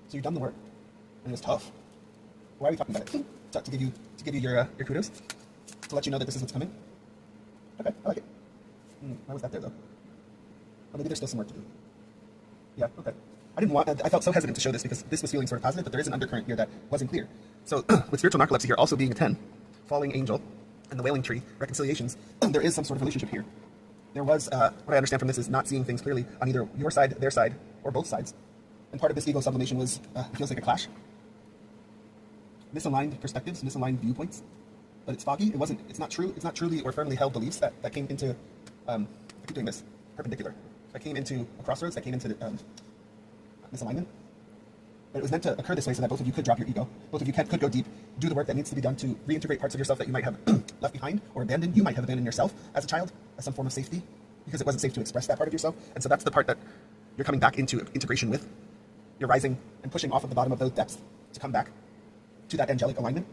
So you've done the work, and it was tough. Why are we talking about it? To give you your kudos, to let you know that this is what's coming. Okay, I like it. Why was that there though? Oh, maybe there's still some work to do. Yeah, okay. I felt so hesitant to show this because this was feeling sort of positive, but there is an undercurrent here that wasn't clear. So with spiritual narcolepsy here also being a 10, falling angel, and the wailing tree, reconciliations, there is some sort of relationship here. There was, what I understand from this is not seeing things clearly on either your side, their side, or both sides. And part of this ego sublimation was, feels like a clash. Misaligned perspectives, misaligned viewpoints. But it's foggy, it's not truly or firmly held beliefs that came into, I keep doing this, perpendicular. That came into a crossroads, that came into misalignment. But it was meant to occur this way so that both of you could drop your ego. Both of you could go deep, do the work that needs to be done to reintegrate parts of yourself that you might have left behind or abandoned. You might have abandoned yourself as a child, as some form of safety, because it wasn't safe to express that part of yourself. And so that's the part that you're coming back into integration with. You're rising and pushing off of the bottom of those depths to come back to that angelic alignment.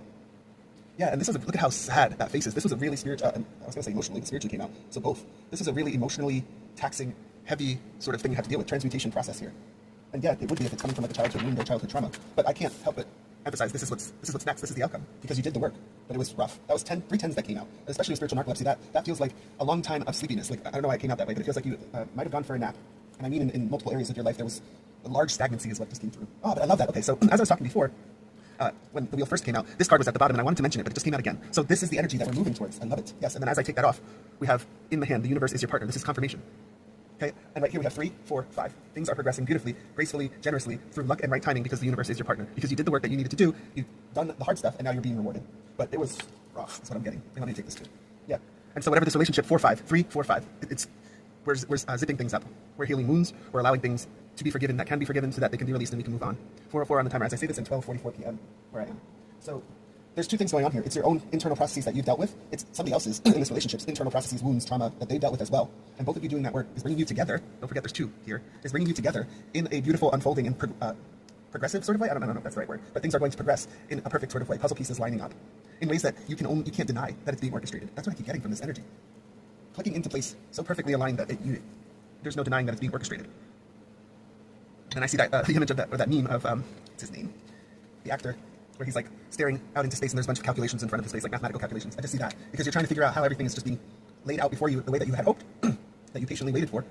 Yeah, and look at how sad that face is. This was a really spiritual, I was going to say emotionally, but spiritually came out. So both. This is a really emotionally taxing, heavy sort of thing you have to deal with, transmutation process here. And yeah, it would be if it's coming from like a childhood wound or childhood trauma. But I can't help but emphasize this is what's next. This is the outcome because you did the work. But it was rough. That was 3 tens that came out, especially with spiritual narcolepsy. That feels like a long time of sleepiness. Like I don't know why it came out that way, but it feels like you might have gone for a nap. And I mean, in multiple areas of your life, there was a large stagnancy is what just came through. Oh, but I love that. Okay, so as I was talking before, when the wheel first came out, this card was at the bottom, and I wanted to mention it, but it just came out again. So this is the energy that we're moving towards. I love it. Yes, and then as I take that off, we have in the hand, the universe is your partner. This is confirmation. Okay, and right here we have 3, 4, 5. Things are progressing beautifully, gracefully, generously, through luck and right timing because the universe is your partner. Because you did the work that you needed to do, you've done the hard stuff, and now you're being rewarded. But it was rough. That's what I'm getting. I want to take this too. Yeah. And so whatever this relationship 4, 5, 3, 4, 5, we're zipping things up. We're healing wounds. We're allowing things to be forgiven that can be forgiven so that they can be released and we can move on. 4:04 on the timer. As I say this in 12:44 p.m. where I am. So there's 2 things going on here. It's your own internal processes that you've dealt with. It's somebody else's in this relationship's internal processes, wounds, trauma that they've dealt with as well. And both of you doing that work is bringing you together. Don't forget there's 2 here. Is bringing you together in a beautiful unfolding and progressive sort of way. I don't know if that's the right word, but things are going to progress in a perfect sort of way. Puzzle pieces lining up in ways that you can't deny that it's being orchestrated. That's what I keep getting from this energy. Clicking into place so perfectly aligned that there's no denying that it's being orchestrated. And I see that the image of that meme of what's his name, the actor, where he's like staring out into space and there's a bunch of calculations in front of his face, like mathematical calculations. I just see that because you're trying to figure out how everything is just being laid out before you the way that you had hoped, that you patiently waited for,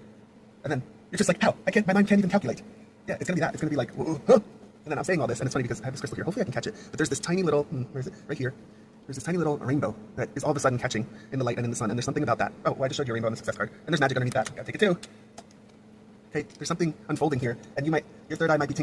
and then you're just like, how? My mind can't even calculate. Yeah, it's gonna be that. It's gonna be like, huh. And then I'm saying all this, and it's funny because I have this crystal here. Hopefully I can catch it. But there's this tiny little, where is it? Right here. There's this tiny little rainbow that is all of a sudden catching in the light and in the sun. And there's something about that. Oh, well, I just showed you a rainbow on the success card. And there's magic underneath that. Gotta take it too. Okay, there's something unfolding here, and your third eye might be tingling.